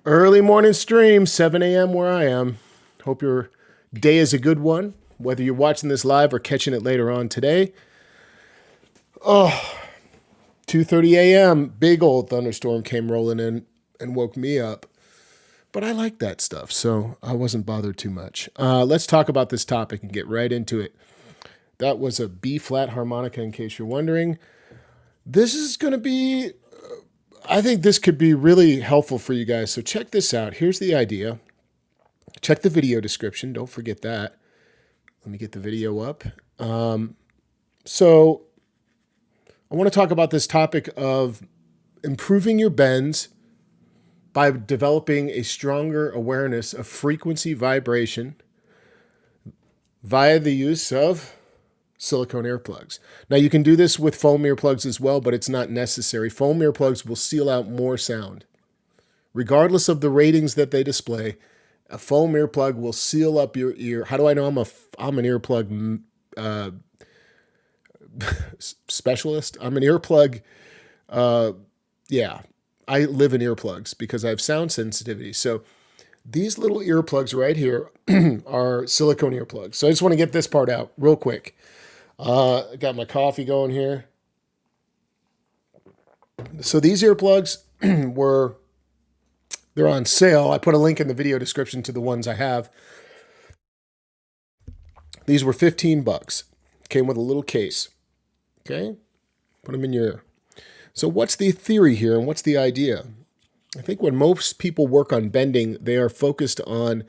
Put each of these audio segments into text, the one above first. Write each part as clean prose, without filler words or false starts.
Early morning stream, 7 a.m. where I am. Hope your day is a good one, whether you're watching this live or catching it later on today. 2:30 a.m., big old thunderstorm came rolling in and woke me up. But I like that stuff, so I wasn't bothered too much. Let's talk about this topic and get right into it. That was a B-flat harmonica, in case you're wondering. This is going to be... I think this could be really helpful for you guys. So check this out. Here's the idea. Check the video description. Don't forget that. Let me get the video up. So I want to talk about this topic of improving your bends by developing a stronger awareness of frequency vibration via the use of silicone earplugs. Now, you can do this with foam earplugs as well, but it's not necessary. Foam earplugs will seal out more sound. Regardless of the ratings that they display, a foam earplug will seal up your ear. How do I know I'm an earplug specialist? I'm an earplug. Yeah, I live in earplugs because I have sound sensitivity. So these little earplugs right here are silicone earplugs. So I just want to get this part out real quick. I got my coffee going here. So these earplugs they're on sale. I put a link in the video description to the ones I have. These were $15. Came with a little case. Okay? Put them in your ear. So what's the theory here and what's the idea? I think when most people work on bending, they are focused on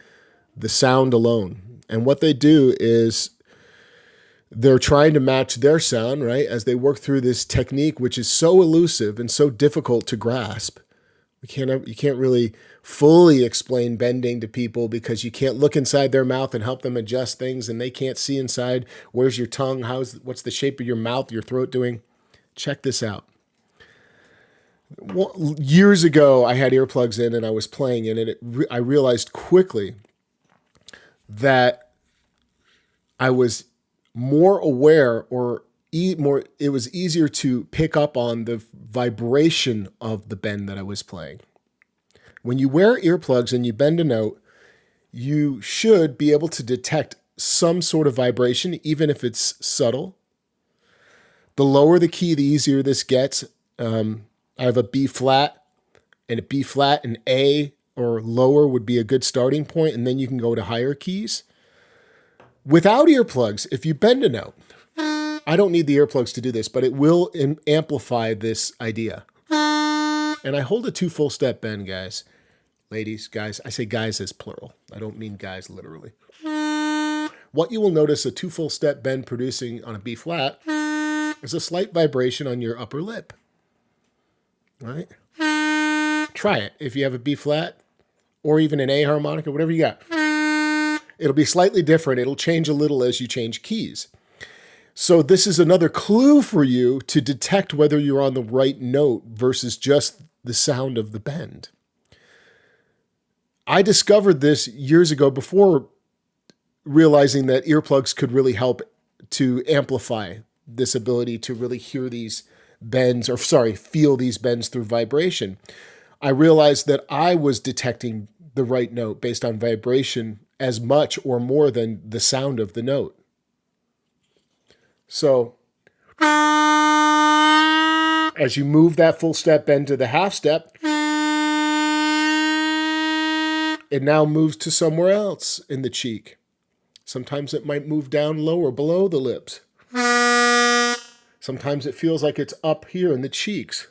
the sound alone. And what they do is they're trying to match their sound, right? As they work through this technique, which is so elusive and so difficult to grasp. You can't really fully explain bending to people because you can't look inside their mouth and help them adjust things, and they can't see inside. Where's your tongue? What's the shape of your mouth, your throat doing? Check this out. Well, years ago, I had earplugs in and I was playing in it. I realized quickly that I was more aware it was easier to pick up on the vibration of the bend that I was playing. When you wear earplugs and you bend a note, you should be able to detect some sort of vibration, even if it's subtle. The lower the key, the easier this gets. I have a B flat, and a B flat and A or lower would be a good starting point, and then you can go to higher keys. Without earplugs, if you bend a note, I don't need the earplugs to do this, but it will amplify this idea. And I hold a 2 full step bend, guys. Ladies, guys. I say guys as plural. I don't mean guys literally. What you will notice a 2 full step bend producing on a B flat is a slight vibration on your upper lip. Right? Try it. If you have a B flat or even an A harmonica, whatever you got. It'll be slightly different. It'll change a little as you change keys. So this is another clue for you to detect whether you're on the right note versus just the sound of the bend. I discovered this years ago before realizing that earplugs could really help to amplify this ability to really hear these bends, feel these bends through vibration. I realized that I was detecting the right note based on vibration as much or more than the sound of the note. So as you move that full step bend to the half step, it now moves to somewhere else in the cheek. Sometimes it might move down lower below the lips. Sometimes it feels like it's up here in the cheeks.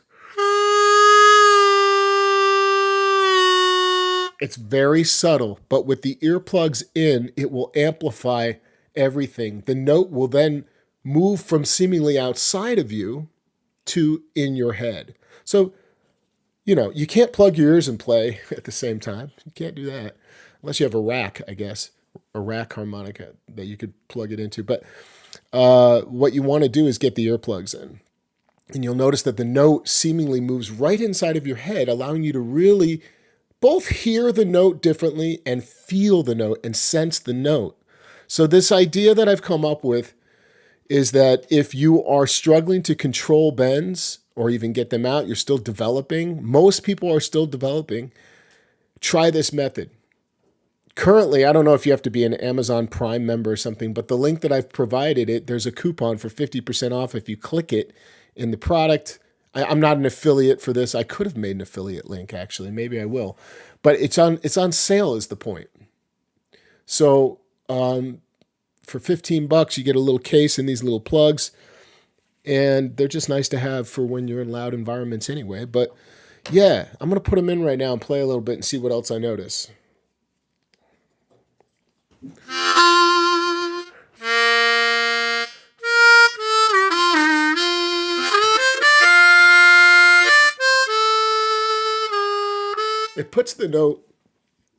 It's very subtle, but with the earplugs in, it will amplify everything. The note will then move from seemingly outside of you to in your head. So, you can't plug your ears and play at the same time. You can't do that unless you have a rack, I guess, a rack harmonica that you could plug it into. But what you want to do is get the earplugs in. And you'll notice that the note seemingly moves right inside of your head, allowing you to really both hear the note differently and feel the note and sense the note. So this idea that I've come up with is that if you are struggling to control bends or even get them out, you're still developing. Most people are still developing. try this method. Currently, I don't know if you have to be an Amazon Prime member or something, but the link that I've provided, there's a coupon for 50% off if you click it in the product. I'm not an affiliate for this. I could have made an affiliate link, actually. Maybe I will. But it's on sale is the point. So for $15, you get a little case and these little plugs. And they're just nice to have for when you're in loud environments anyway. But yeah, I'm going to put them in right now and play a little bit and see what else I notice. It puts the note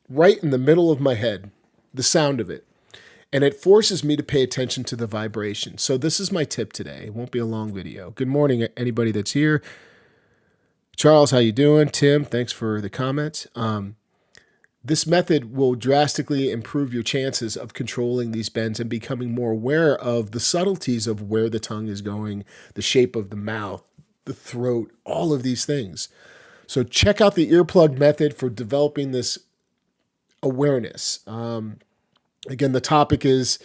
right in the middle of my head, the sound of it. And it forces me to pay attention to the vibration. So this is my tip today. It won't be a long video. Good morning, anybody that's here. Charles, how you doing? Tim, thanks for the comments. This method will drastically improve your chances of controlling these bends and becoming more aware of the subtleties of where the tongue is going, the shape of the mouth, the throat, all of these things. So check out the earplug method for developing this awareness. Again, the topic is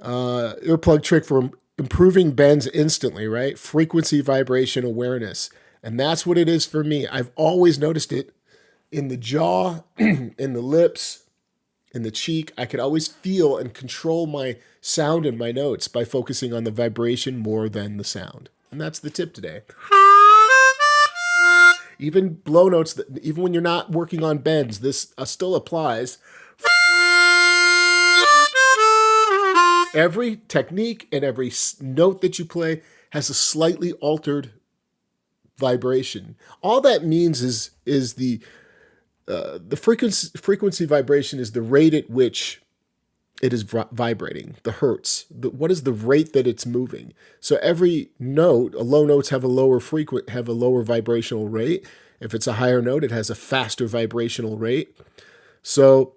earplug trick for improving bends instantly, right? Frequency, vibration, awareness. And that's what it is for me. I've always noticed it in the jaw, in the lips, in the cheek. I could always feel and control my sound and my notes by focusing on the vibration more than the sound. And that's the tip today. Even blow notes, even when you're not working on bends, this still applies. Every technique and every note that you play has a slightly altered vibration. All that means is the frequency vibration is the rate at which it is vibrating, the hertz. What is the rate that it's moving? So every note, low notes have a lower vibrational rate. If it's a higher note, it has a faster vibrational rate. So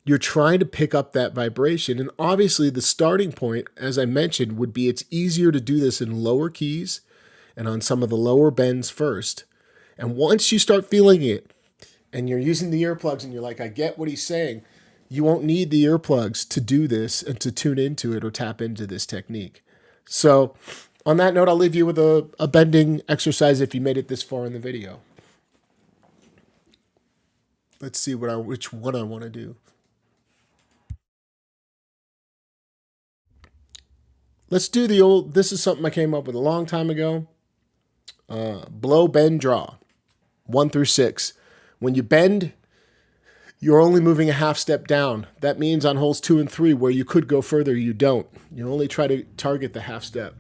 you're trying to pick up that vibration. And obviously the starting point, as I mentioned, would be it's easier to do this in lower keys and on some of the lower bends first. And once you start feeling it and you're using the earplugs and you're like, I get what he's saying, you won't need the earplugs to do this and to tune into it or tap into this technique. So on that note, I'll leave you with a bending exercise if you made it this far in the video. Let's see which one I want to do. Let's do this is something I came up with a long time ago. Blow, bend, draw. 1 through 6. When you bend, you're only moving a half step down. That means on holes 2 and 3, where you could go further, you don't. You only try to target the half step.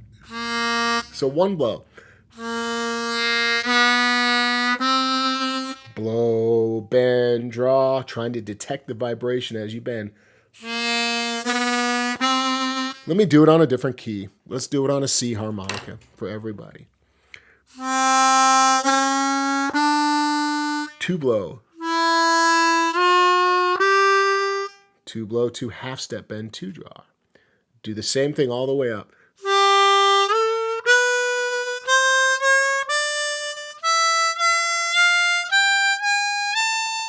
So 1 blow. Blow, bend, draw, trying to detect the vibration as you bend. Let me do it on a different key. Let's do it on a C harmonica for everybody. 2 blow. 2 blow, 2 half step bend, 2 draw. Do the same thing all the way up.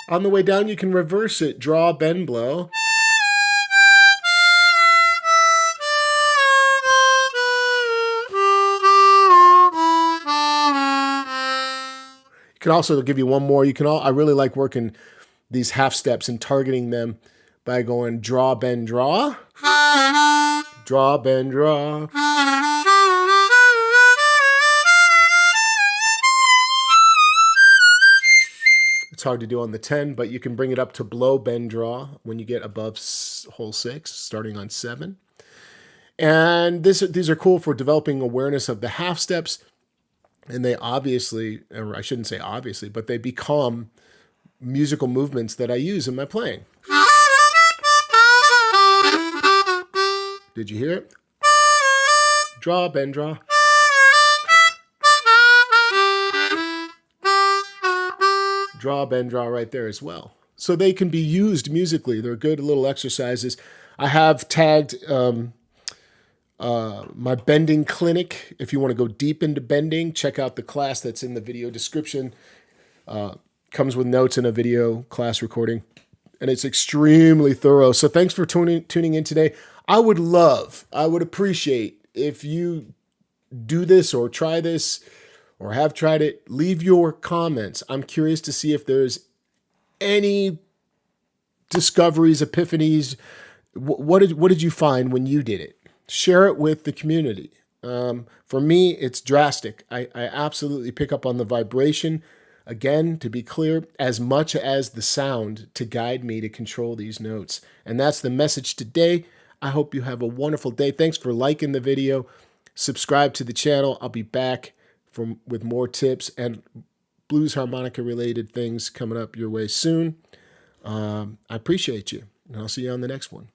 On the way down, you can reverse it. Draw, bend, blow. You can also give you one more. I really like working these half steps and targeting them by going draw, bend, draw. Draw, bend, draw. It's hard to do on the 10, but you can bring it up to blow, bend, draw when you get above hole 6, starting on 7. And these are cool for developing awareness of the half steps. And they obviously, or I shouldn't say obviously, but they become musical movements that I use in my playing. Did you hear it? Draw, bend, draw. Draw, bend, draw right there as well. So they can be used musically. They're good little exercises. I have tagged my bending clinic. If you want to go deep into bending, check out the class that's in the video description. Comes with notes and a video class recording, and it's extremely thorough. So thanks for tuning in today. I would appreciate if you do this or try this or have tried it. Leave your comments. I'm curious to see if there's any discoveries, epiphanies. What did you find when you did it? Share it with the community. For me, it's drastic. I absolutely pick up on the vibration, again, to be clear, as much as the sound to guide me to control these notes. And that's the message today. I hope you have a wonderful day. Thanks for liking the video. Subscribe to the channel. I'll be back with more tips and blues harmonica related things coming up your way soon. I appreciate you, and I'll see you on the next one.